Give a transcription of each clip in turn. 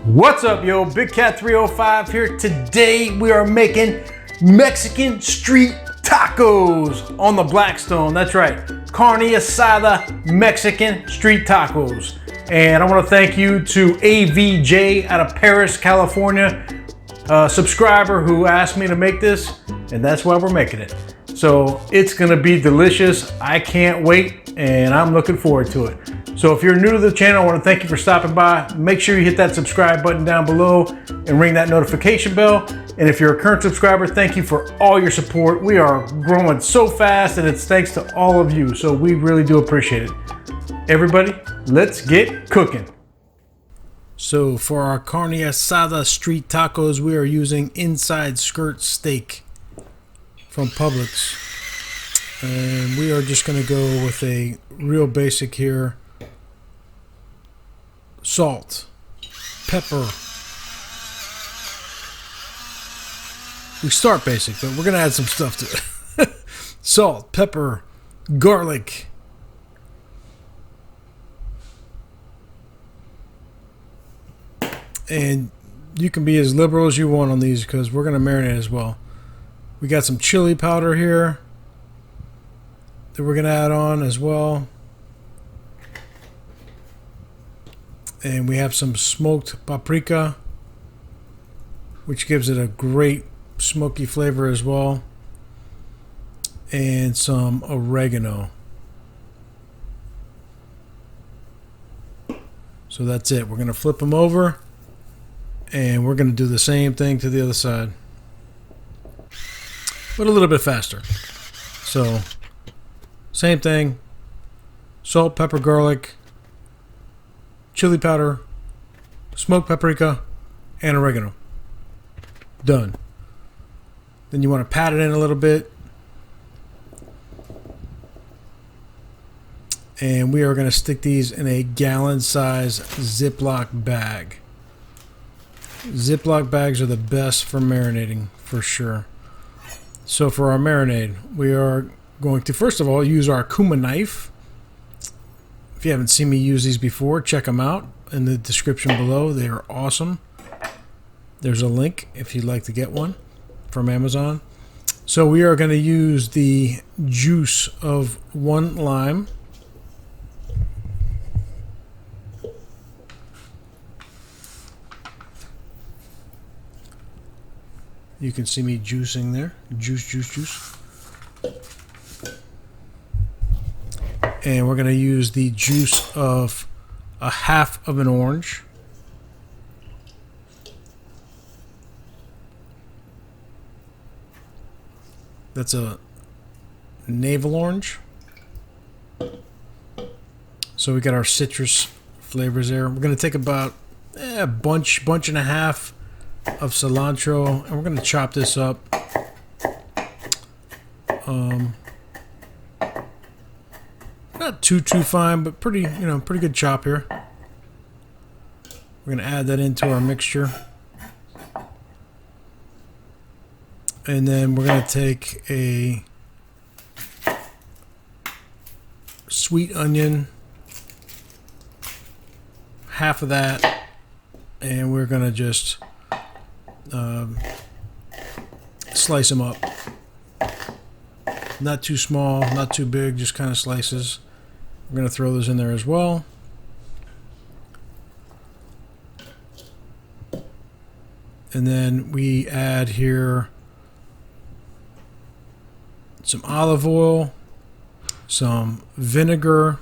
What's up, yo? Big Cat 305 here. Today we are making Mexican street tacos on the Blackstone. That's right, Carne Asada Mexican street tacos. And I want to thank you to AVJ out of Paris, California, a subscriber who asked me to make this, and that's why we're making it. So it's gonna be delicious. I can't wait, and I'm looking forward to it. So if you're new to the channel, I want to thank you for stopping by. Make sure you hit that subscribe button down below and ring that notification bell. And if you're a current subscriber, thank you for all your support. We are growing so fast, and it's thanks to all of you. So we really do appreciate it. Everybody, let's get cooking. So for our Carne Asada street tacos, we are using inside skirt steak from Publix. And we are just going to go with a real basic here. Salt, pepper. We start basic, but we're going to add some stuff to it. Salt, pepper, garlic. And you can be as liberal as you want on these because we're going to marinate as well. We got some chili powder here that we're going to add on as well. And we have some smoked paprika, which gives it a great smoky flavor as well. And some oregano. So that's it. We're going to flip them over. And we're going to do the same thing to the other side. But a little bit faster. So, same thing. Salt, pepper, garlic, chili powder, smoked paprika, and oregano. Done. Then you want to pat it in a little bit. And we are going to stick these in a gallon size Ziploc bag. Ziploc bags are the best for marinating, for sure. So for our marinade, we are going to, first of all, use our Kuma knife. If you haven't seen me use these before, check them out in the description below. They are awesome. There's a link if you'd like to get one from Amazon. So we are going to use the juice of 1 lime. You can see me juicing there. Juice. And we're going to use the juice of a half of an orange. That's a navel orange. So we got our citrus flavors there. We're going to take about a bunch and a half of cilantro, and we're going to chop this up. Not too fine, but pretty good chop here. We're going to add that into our mixture. And then we're going to take a sweet onion, half of that, and we're going to just slice them up. Not too small, not too big, just kind of slices. We're going to throw those in there as well. And then we add here some olive oil, some vinegar.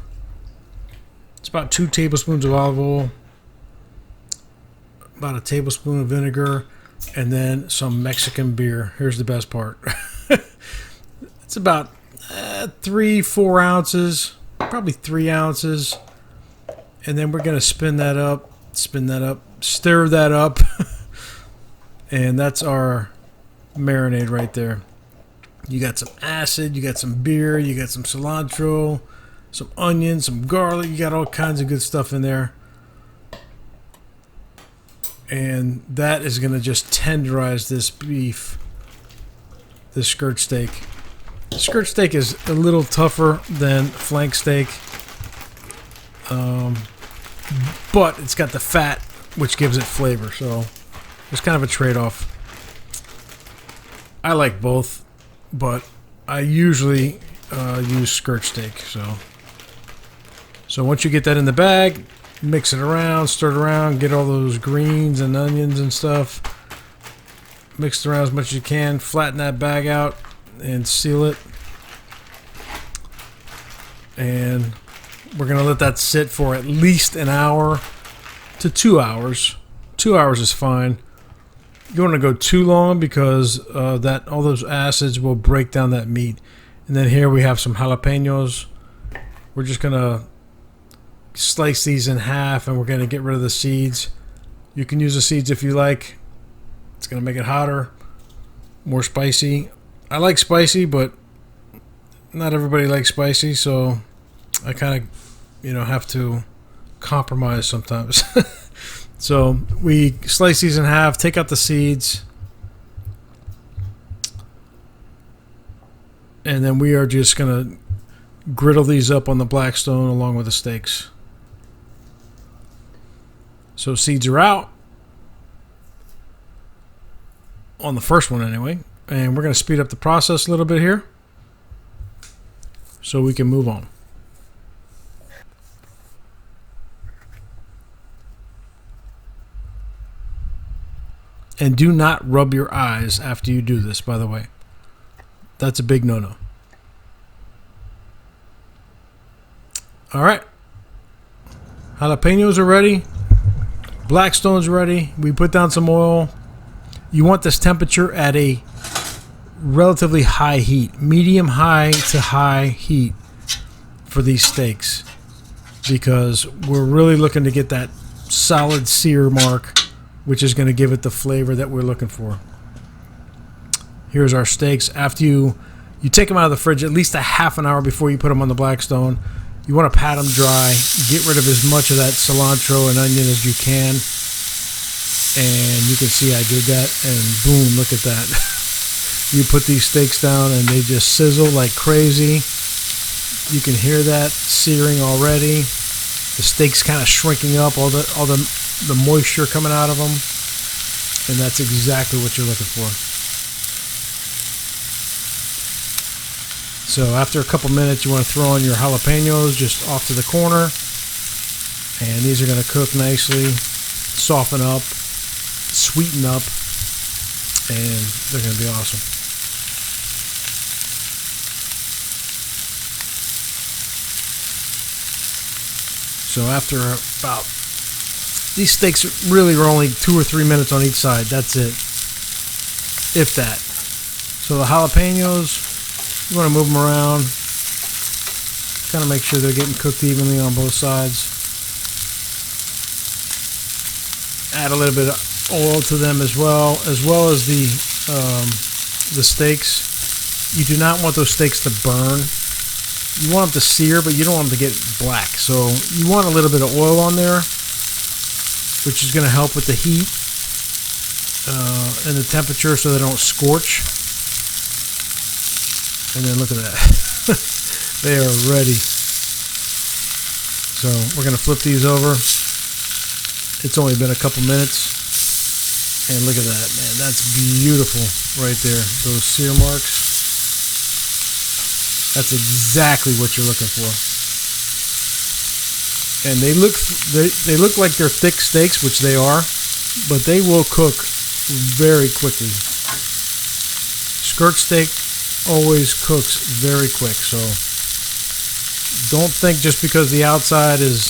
It's about 2 tablespoons of olive oil, about a tablespoon of vinegar, and then some Mexican beer. Here's the best part. It's about 3-4 ounces, probably 3 ounces. And then we're going to spin that up, stir that up. And that's our marinade right there. You got some acid, you got some beer, you got some cilantro, some onions, some garlic. You got all kinds of good stuff in there. And that is going to just tenderize this beef, this skirt steak. Skirt steak is a little tougher than flank steak, but it's got the fat which gives it flavor. So it's kind of a trade-off. I like both, but I usually use skirt steak. So once you get that in the bag, mix it around, stir it around, get all those greens and onions and stuff. Mix it around as much as you can. Flatten that bag out and seal it. And we're going to let that sit for at least an hour to 2 hours. 2 hours is fine. You don't want to go too long because all those acids will break down that meat. And then here we have some jalapenos. We're just going to slice these in half, and we're going to get rid of the seeds. You can use the seeds if you like. It's going to make it hotter, more spicy. I like spicy, but not everybody likes spicy, so I kind of, have to compromise sometimes. So we slice these in half, take out the seeds, and then we are just going to griddle these up on the Blackstone along with the steaks. So seeds are out on the first one anyway, and we're going to speed up the process a little bit here so we can move on. And do not rub your eyes after you do this, by the way. That's a big no-no. All right. Jalapenos are ready. Blackstone's ready. We put down some oil. You want this temperature at a relatively high heat. Medium high to high heat for these steaks. Because we're really looking to get that solid sear mark, which is going to give it the flavor that we're looking for. Here's our steaks. After you take them out of the fridge at least a half an hour before you put them on the Blackstone. You want to pat them dry. Get rid of as much of that cilantro and onion as you can. And you can see I did that. And boom, look at that. You put these steaks down and they just sizzle like crazy. You can hear that searing already. The steak's kind of shrinking up. All the moisture coming out of them, and that's exactly what you're looking for. So after a couple minutes, you want to throw on your jalapenos just off to the corner, and these are going to cook nicely, soften up, sweeten up, and they're going to be awesome. So after about, these steaks really are only 2 or 3 minutes on each side. That's it. If that. So the jalapenos, you want to move them around. Kind of make sure they're getting cooked evenly on both sides. Add a little bit of oil to them as well as the steaks. You do not want those steaks to burn. You want them to sear, but you don't want them to get black. So you want a little bit of oil on there, which is going to help with the heat and the temperature so they don't scorch. And then look at that. They are ready. So we're going to flip these over. It's only been a couple minutes. And look at that, man. That's beautiful right there. Those sear marks. That's exactly what you're looking for. And they look like they're thick steaks, which they are, but they will cook very quickly. Skirt steak always cooks very quick, so don't think just because the outside is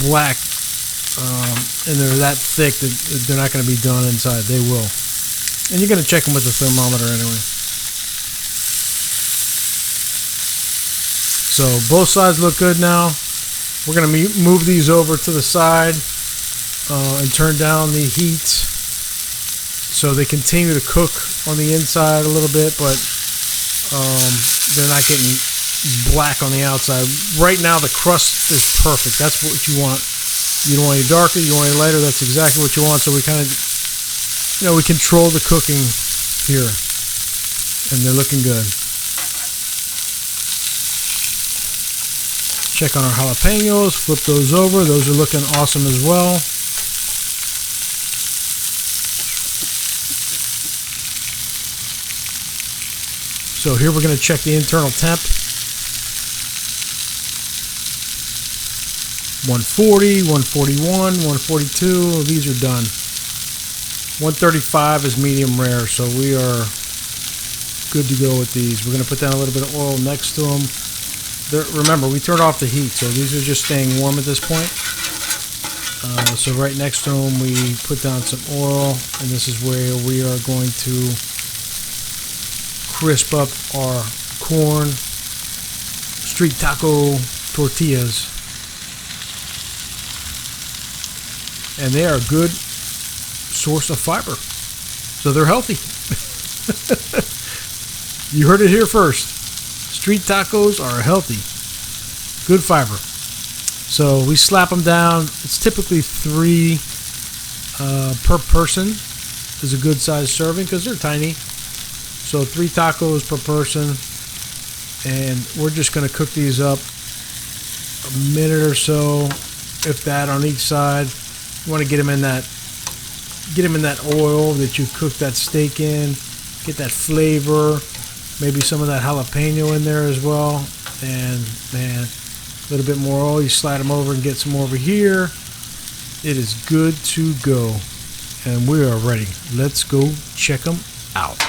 black and they're that thick that they're not going to be done inside. They will. And you're going to check them with the thermometer anyway. So both sides look good now. We're going to move these over to the side and turn down the heat so they continue to cook on the inside a little bit, but they're not getting black on the outside. Right now the crust is perfect. That's what you want. You don't want any darker, you don't want any lighter. That's exactly what you want. So we kind of, we control the cooking here, and they're looking good. Check on our jalapenos, flip those over. Those are looking awesome as well. So here we're going to check the internal temp. 140, 141, 142. These are done. 135 is medium rare, so we are good to go with these. We're going to put down a little bit of oil next to them. Remember, we turned off the heat, so these are just staying warm at this point. So right next to them, we put down some oil, and this is where we are going to crisp up our corn street taco tortillas. And they are a good source of fiber, so they're healthy. You heard it here first. Street tacos are healthy, good fiber. So we slap them down. It's typically 3 per person is a good size serving because they're tiny. So 3 tacos per person, and we're just going to cook these up a minute or so, if that, on each side. You want to get them in that oil that you cook that steak in, get that flavor, maybe some of that jalapeno in there as well. And man, a little bit more oil, you slide them over and get some over here. It is good to go, and we are ready. Let's go check them out.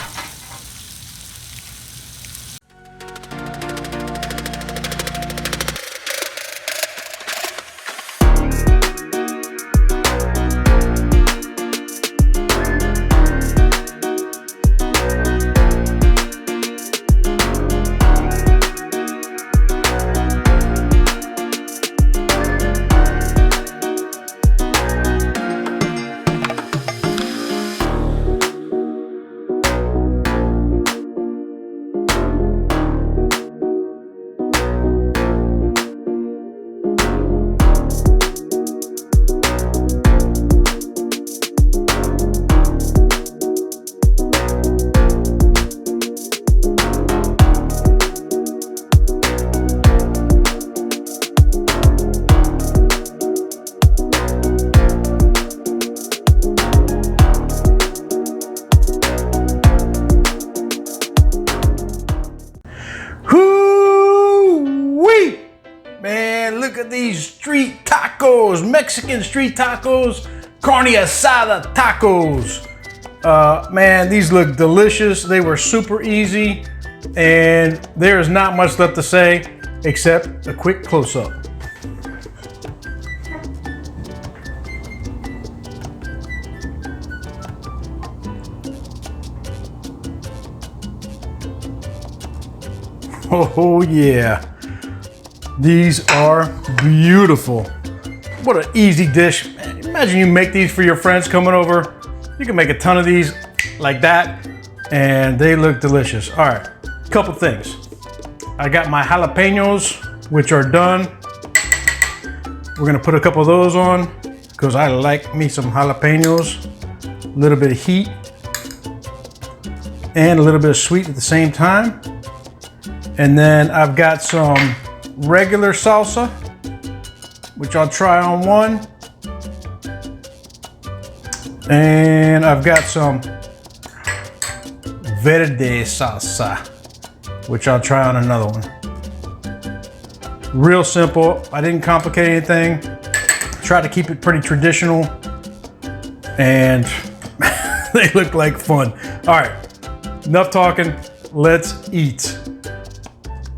Look at these street tacos, Mexican street tacos, Carne Asada tacos. Man, these look delicious. They were super easy, and there is not much left to say except a quick close-up. Oh yeah. These are beautiful. What an easy dish. Imagine you make these for your friends coming over. You can make a ton of these like that, and they look delicious. All right, couple things. I got my jalapenos, which are done. We're gonna put a couple of those on because I like me some jalapenos. A little bit of heat and a little bit of sweet at the same time. And then I've got some regular salsa, which I'll try on one. And I've got some verde salsa, which I'll try on another one. Real simple. I didn't complicate anything. Tried to keep it pretty traditional, and they look like fun. All right, enough talking. Let's eat.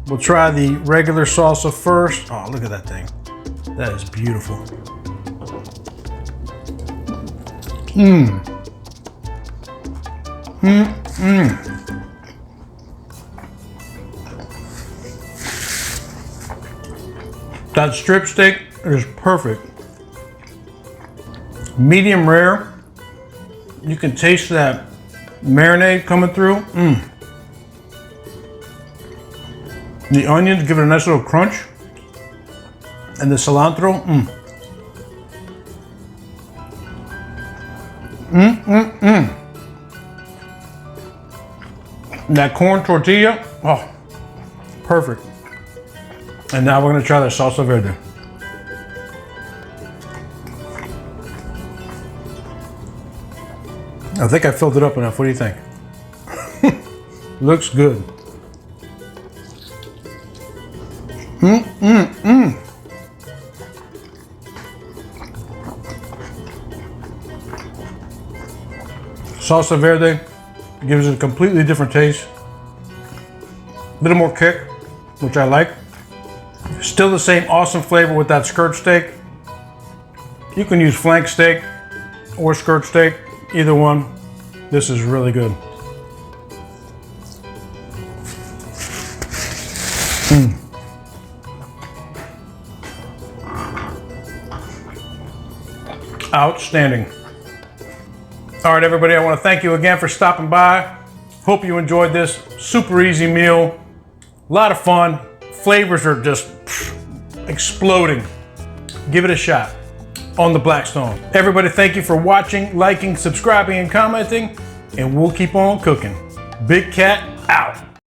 We'll try the regular salsa first. Oh, look at that thing. That is beautiful. That strip steak is perfect. Medium rare. You can taste that marinade coming through. The onions give it a nice little crunch. And the cilantro. And that corn tortilla. Oh, perfect. And now we're gonna try the salsa verde. I think I filled it up enough. What do you think? Looks good. Salsa verde gives it a completely different taste. A little more kick, which I like. Still the same awesome flavor with that skirt steak. You can use flank steak or skirt steak, either one. This is really good. Outstanding. All right, everybody, I want to thank you again for stopping by. Hope you enjoyed this super easy meal. A lot of fun. Flavors are just exploding. Give it a shot on the Blackstone. Everybody, thank you for watching, liking, subscribing, and commenting, and we'll keep on cooking. Big Cat